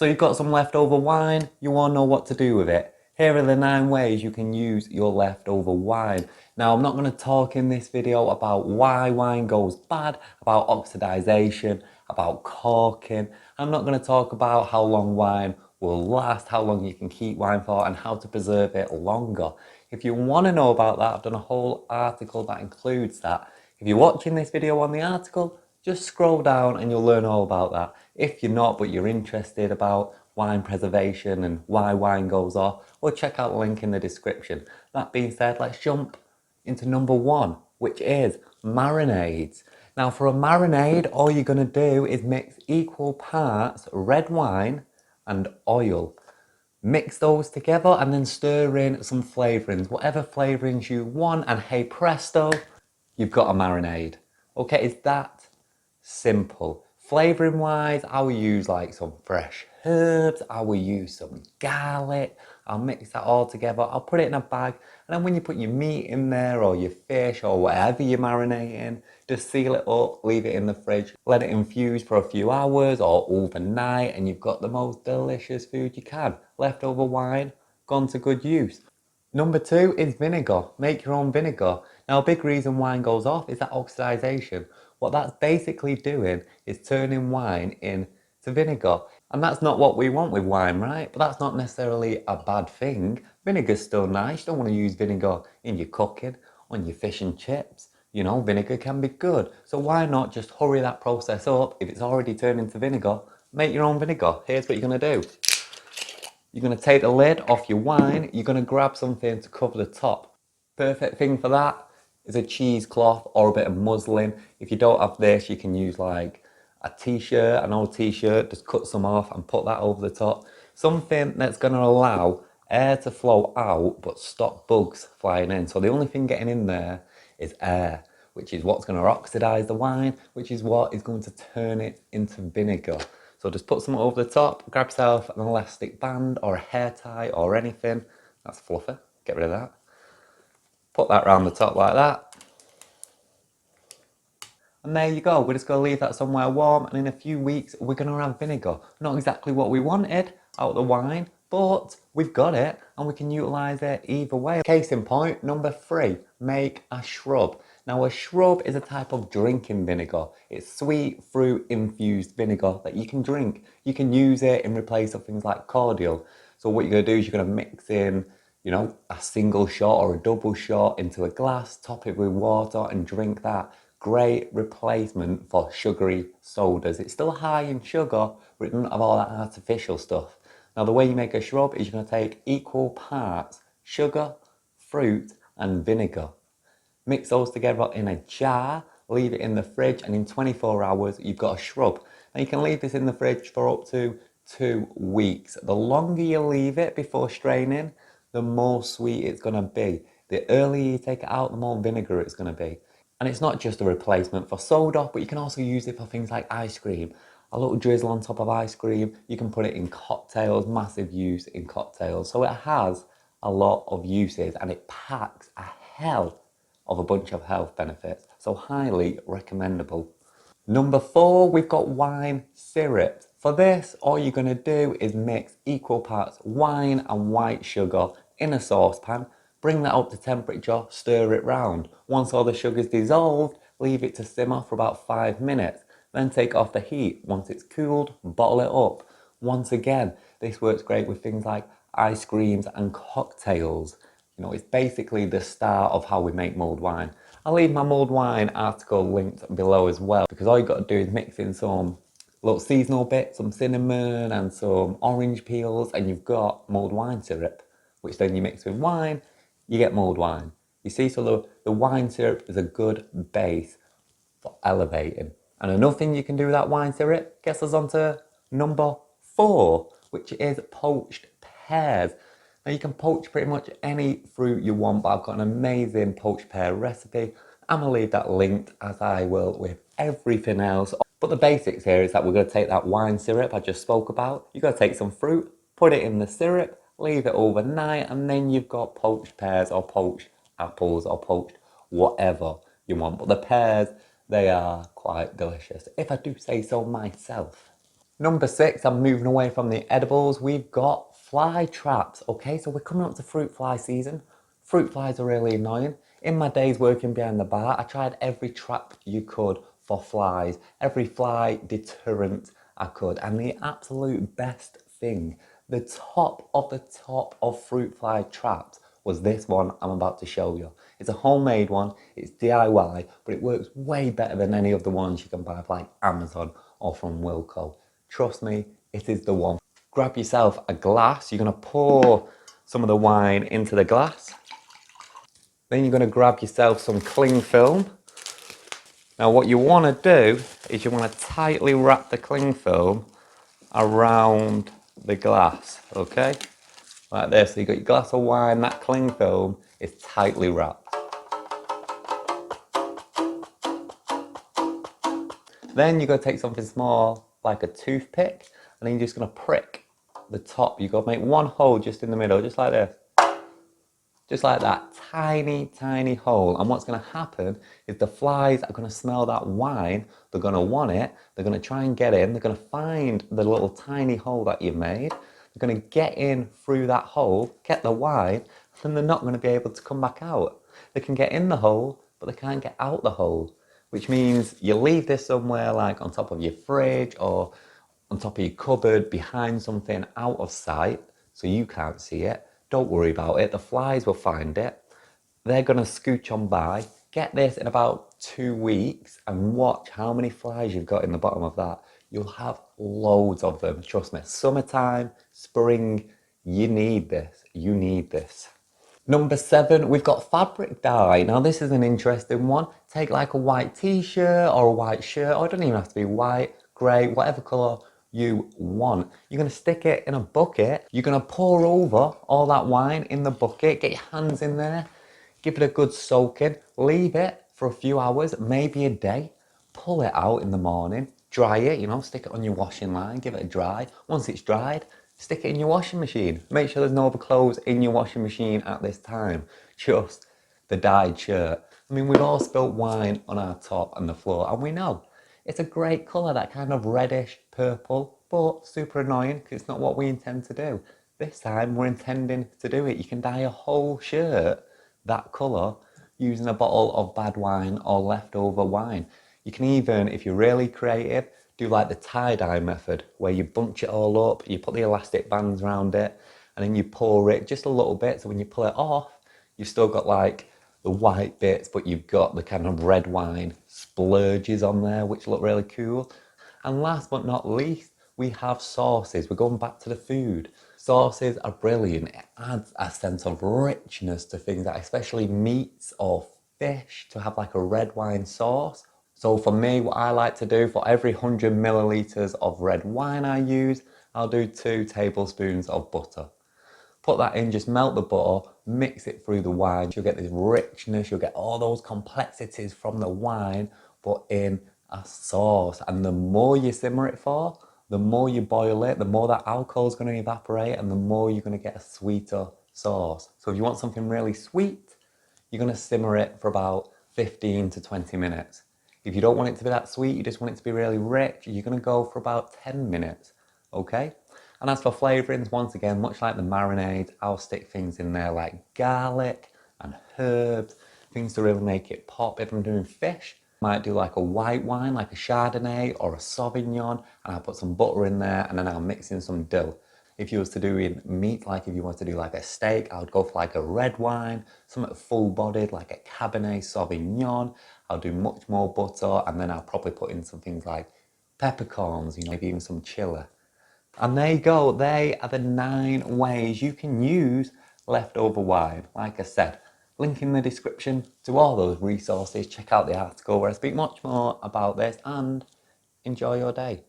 So you've got some leftover wine, you want to know what to do with it. Here are the 9 ways you can use your leftover wine. Now I'm not going to talk in this video about why wine goes bad, about oxidization, about corking. I'm not going to talk about how long wine will last, how long you can keep wine for, and how to preserve it longer. If you want to know about that, I've done a whole article that includes that. If you're watching this video on the article, just scroll down and you'll learn all about that. If you're not, but you're interested about wine preservation and why wine goes off, well, check out the link in the description. That being said, let's jump into number 1, which is marinades. Now for a marinade, all you're going to do is mix equal parts red wine and oil. Mix those together and then stir in some flavourings, whatever flavourings you want, and hey presto, you've got a marinade. Okay, it's that simple. Flavouring wise, I will use like some fresh herbs, I will use some garlic, I'll mix that all together, I'll put it in a bag, and then when you put your meat in there or your fish or whatever you're marinating, just seal it up, leave it in the fridge, let it infuse for a few hours or overnight, and you've got the most delicious food you can. Leftover wine, gone to good use. Number 2 is vinegar. Make your own vinegar. Now a big reason wine goes off is that oxidization. What that's basically doing is turning wine into vinegar. And that's not what we want with wine, right? But that's not necessarily a bad thing. Vinegar's still nice. You don't want to use vinegar in your cooking, on your fish and chips. You know, vinegar can be good. So why not just hurry that process up? If it's already turned into vinegar, make your own vinegar. Here's what you're going to do. You're going to take the lid off your wine, you're going to grab something to cover the top. Perfect thing for that is a cheesecloth or a bit of muslin. If you don't have this, you can use like a t-shirt, an old t-shirt, just cut some off and put that over the top. Something that's going to allow air to flow out but stop bugs flying in. So the only thing getting in there is air, which is what's going to oxidize the wine, which is what is going to turn it into vinegar. So just put some over the top, grab yourself an elastic band or a hair tie or anything. That's fluffy, get rid of that. Put that around the top like that. And there you go, we're just going to leave that somewhere warm, and in a few weeks we're going to have vinegar. Not exactly what we wanted out of the wine, but we've got it and we can utilise it either way. Case in point, number 3, make a shrub. Now a shrub is a type of drinking vinegar. It's sweet fruit infused vinegar that you can drink. You can use it in replace of things like cordial. So what you're going to do is you're going to mix in, you know, a single shot or a double shot into a glass, top it with water and drink that. Great replacement for sugary sodas. It's still high in sugar, but it doesn't have all that artificial stuff. Now the way you make a shrub is you're going to take equal parts sugar, fruit and vinegar. Mix those together in a jar, leave it in the fridge, and in 24 hours you've got a shrub. Now you can leave this in the fridge for up to 2 weeks. The longer you leave it before straining, the more sweet it's going to be. The earlier you take it out, the more vinegar it's going to be. And it's not just a replacement for soda, but you can also use it for things like ice cream. A little drizzle on top of ice cream, you can put it in cocktails, massive use in cocktails. So it has a lot of uses and it packs a hell of a bunch of health benefits. So highly recommendable. Number 4, we've got wine syrup. For this, all you're going to do is mix equal parts wine and white sugar in a saucepan. Bring that up to temperature, stir it round. Once all the sugar's dissolved, leave it to simmer for about 5 minutes. Then take off the heat. Once it's cooled, bottle it up. Once again, this works great with things like ice creams and cocktails. You know, it's basically the start of how we make mulled wine. I'll leave my mulled wine article linked below as well, because all you got to do is mix in some little seasonal bits, some cinnamon and some orange peels, and you've got mulled wine syrup, which then you mix with wine, you get mulled wine. You see, so the wine syrup is a good base for elevating. And another thing you can do with that wine syrup gets us on to number 4, which is poached pears. Now you can poach pretty much any fruit you want, but I've got an amazing poached pear recipe. I'm going to leave that linked, as I will with everything else. But the basics here is that we're going to take that wine syrup I just spoke about. You've got to take some fruit, put it in the syrup, leave it overnight, and then you've got poached pears or poached apples or poached whatever you want. But the pears, they are quite delicious, if I do say so myself. Number 6, I'm moving away from the edibles. We've got fly traps. Okay, so we're coming up to fruit fly season. Fruit flies are really annoying. In my days working behind the bar, I tried every trap you could for flies, every fly deterrent I could. And the absolute best thing, the top of fruit fly traps was this one I'm about to show you. It's a homemade one, it's DIY, but it works way better than any of the ones you can buy from like Amazon or from Wilco. Trust me, it is the one. Grab yourself a glass. You're going to pour some of the wine into the glass. Then you're going to grab yourself some cling film. Now what you want to do is you want to tightly wrap the cling film around the glass, okay? Like this. So you got your glass of wine, that cling film is tightly wrapped. Then you're going to take something small, like a toothpick, and then you're just going to prick the top. You've got to make one hole just in the middle, just like this. Just like that, tiny, tiny hole. And what's going to happen is the flies are going to smell that wine. They're going to want it. They're going to try and get in. They're going to find the little tiny hole that you've made. They're going to get in through that hole, get the wine, and they're not going to be able to come back out. They can get in the hole, but they can't get out the hole. Which means you leave this somewhere like on top of your fridge or on top of your cupboard, behind something out of sight, so you can't see it. Don't worry about it, the flies will find it. They're gonna scooch on by. Get this in about 2 weeks and watch how many flies you've got in the bottom of that. You'll have loads of them, trust me. Summertime, spring, you need this, you need this. Number 7, we've got fabric dye. Now this is an interesting one. Take like a white t-shirt or a white shirt, or it doesn't even have to be white, grey, whatever colour you want. You're going to stick it in a bucket. You're going to pour over all that wine in the bucket, get your hands in there, give it a good soaking, leave it for a few hours, maybe a day, pull it out in the morning, dry it, you know, stick it on your washing line, give it a dry. Once it's dried, stick it in your washing machine. Make sure there's no other clothes in your washing machine at this time, just the dyed shirt. I mean, we've all spilt wine on our top and the floor, and we know it's a great colour, that kind of reddish purple, but super annoying because it's not what we intend to do. This time we're intending to do it. You can dye a whole shirt that colour using a bottle of bad wine or leftover wine. You can even, if you're really creative, do like the tie-dye method where you bunch it all up, you put the elastic bands around it, and then you pour it just a little bit, so when you pull it off, you've still got like the white bits, but you've got the kind of red wine splurges on there, which look really cool. And last but not least, we have sauces. We're going back to the food. Sauces are brilliant. It adds a sense of richness to things, like especially meats or fish, to have like a red wine sauce. So for me, what I like to do, for every 100 millilitres of red wine I use, I'll do 2 tablespoons of butter. Put that in, just melt the butter, mix it through the wine. You'll get this richness, you'll get all those complexities from the wine, but in a sauce. And the more you simmer it for, the more you boil it, the more that alcohol is going to evaporate, and the more you're going to get a sweeter sauce. So if you want something really sweet, you're going to simmer it for about 15 to 20 minutes. If you don't want it to be that sweet, you just want it to be really rich, you're going to go for about 10 minutes, okay? And as for flavourings, once again, much like the marinade, I'll stick things in there like garlic and herbs, things to really make it pop. If I'm doing fish, I might do like a white wine, like a Chardonnay or a Sauvignon, and I'll put some butter in there, and then I'll mix in some dill. If you was to do in meat, like if you want to do like a steak, I would go for like a red wine, something full-bodied like a Cabernet Sauvignon. I'll do much more butter, and then I'll probably put in some things like peppercorns, you know, maybe even some chili. And there you go, they are the 9 ways you can use leftover wine. Like I said, link in the description to all those resources. Check out the article where I speak much more about this, and enjoy your day.